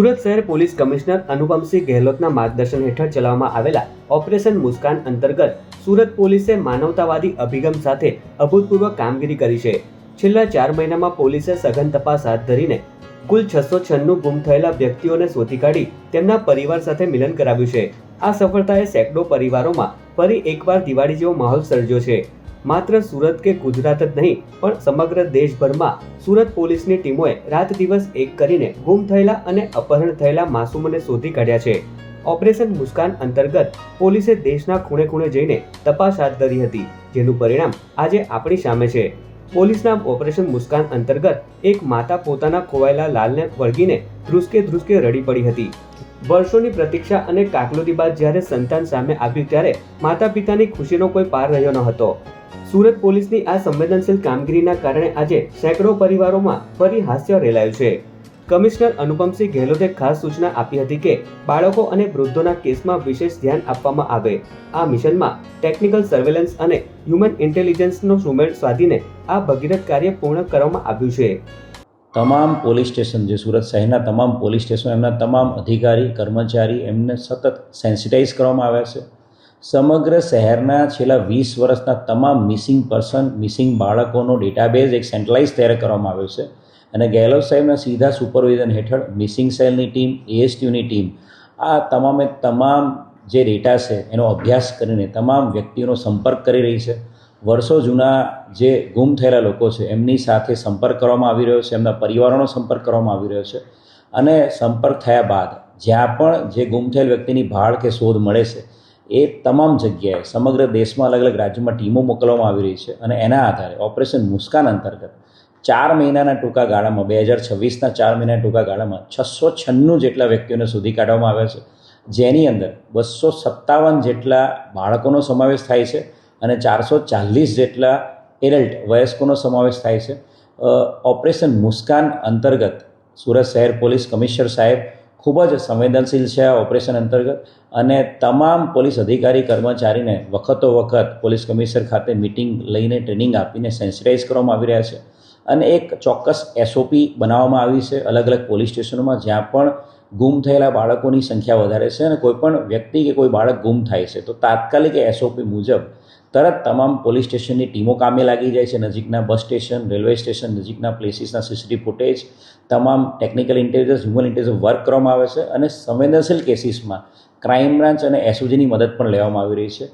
સુરત શહેર police commissioner Anupamsinh ગેહલોતના માર્ગદર્શન હેઠળ ચલાવવામાં આવેલા ઓપરેશન મુસ્કાન અંતર્ગત સુરત પોલીસે માનવતાવાદી અભિગમ સાથે અભૂતપૂર્વ કામગીરી કરી છે। છેલ્લા 4 મહિનામાં પોલીસે સઘન તપાસ હાથ ધરીને કુલ 696 ગુમ થયેલા વ્યક્તિઓને શોધી કાઢી તેમના પરિવાર સાથે મિલન કરાવ્યું છે। આ સફળતાએ સેંકડો પરિવારોમાં ફરી એકવાર દિવાળી જેવો માહોલ સર્જ્યો છે। માત્ર સુરત કે ગુજરાત જ નહીં પણ સમગ્ર દેશભરમાં સુરત પોલીસની ટીમોએ રાત દિવસ એક કરીને ગુમ થયેલા અને અપહરણ થયેલા માસૂમોને શોધી કાઢ્યા છે। ઓપરેશન મુસ્કાન અંતર્ગત પોલીસે દેશના ખૂણે ખૂણે જઈને તપાસ હાથ ધરી હતી, જેનું પરિણામ આજે આપણી સામે છે। પોલીસના ઓપરેશન મુસ્કાન અંતર્ગત એક માતા પોતાના ખોવાયેલા લાલને વળગીને ધ્રુસકે રડી પડી હતી। વર્ષોની પ્રતીક્ષા અને કાકલુદી બાદ જ્યારે સંતાન સામે આવ્યું ત્યારે માતા પિતાની ખુશીનો કોઈ પાર રહ્યો ન હતો। સુરત પોલીસની આ સંવેદનશીલ કામગીરીના કારણે આજે સેંકડો પરિવારોમાં ફરી હાસ્ય રેલાયું છે। કમિશનર અનુપમસિંહ ગેહલોતે ખાસ સૂચના આપી હતી કે બાળકો અને વૃદ્ધોના કેસમાં વિશેષ ધ્યાન આપવામાં આવે। આ મિશનમાં ટેકનિકલ સર્વેલન્સ અને હ્યુમન ઇન્ટેલિજન્સનો સુમેળ સાધીને આ ભગીરથ કાર્ય પૂર્ણ કરવામાં આવ્યું છે। તમામ પોલીસ સ્ટેશન જે સુરત શહેરના તમામ પોલીસ સ્ટેશન એમના તમામ અધિકારી કર્મચારી એમને સતત સેન્સિટાઇઝ કરવામાં આવ્યા છે। સમગ્ર શહેરના છેલ્લા 20 વર્ષના તમામ મિસિંગ બાળકોનો ડેટાબેઝ એક સેન્ટ્રલાઇઝ તૈયાર કરવામાં આવ્યો છે અને ગેહલોત સાહેબના સીધા સુપરવિઝન હેઠળ મિસિંગ સેલની ટીમ, એએસટીયુની ટીમ આ તમામ જે ડેટા છે એનો અભ્યાસ કરીને તમામ વ્યક્તિઓનો સંપર્ક કરી રહી છે। વર્ષો જૂના જે ગુમ થયેલા લોકો છે એમની સાથે સંપર્ક કરવામાં આવી રહ્યો છે, એમના પરિવારોનો સંપર્ક કરવામાં આવી રહ્યો છે અને સંપર્ક થયા બાદ જ્યાં પણ જે ગુમ થયેલ વ્યક્તિની ભાળ કે શોધ મળે છે એ તમામ જગ્યાએ સમગ્ર દેશમાં અલગ અલગ રાજ્યોમાં ટીમો મોકલવામાં આવી રહી છે અને એના આધારે ઓપરેશન મુસ્કાન અંતર્ગત 4 મહિનાના ટૂંકા ગાળામાં 2026ના 4 મહિનાના ટૂંકા ગાળામાં 696 જેટલા વ્યક્તિઓને શોધી કાઢવામાં આવ્યા છે, જેની અંદર 257 જેટલા બાળકોનો સમાવેશ થાય છે અને 440 જેટલા એડલ્ટ વયસ્કોનો સમાવેશ થાય છે। ઓપરેશન મુસ્કાન અંતર્ગત સુરત શહેર પોલીસ કમિશનર સાહેબ ખૂબ જ સંવેદનશીલ છે આ ઓપરેશન અંતર્ગત અને તમામ પોલીસ અધિકારી કર્મચારીને વખત પોલીસ કમિશનર ખાતે મિટિંગ લઈને ટ્રેનિંગ આપીને સેન્સિટાઇઝ કરવામાં આવી રહ્યા છે અને એક ચોક્કસ એસઓપી બનાવવામાં આવી છે અલગ અલગ પોલીસ સ્ટેશનોમાં જ્યાં પણ ગુમ થયેલા બાળકોની સંખ્યા વધારે છે અને કોઈ પણ વ્યક્તિ કે કોઈ બાળક ગુમ થાય છે તો તાત્કાલિક એસઓપી મુજબ તરત તમામ પોલીસ સ્ટેશનની ટીમો કામે લાગી જાય છે। નજીકના બસ સ્ટેશન, રેલવે સ્ટેશન, નજીકના પ્લેસીસના સીસીટીવી ફૂટેજ, તમામ technical intelligence, human intelligence work કરવામાં આવે છે અને સંવેદનશીલ કેસીસમાં ક્રાઇમ બ્રાન્ચ અને એસઓજીની મદદ પણ લેવામાં આવી રહી છે।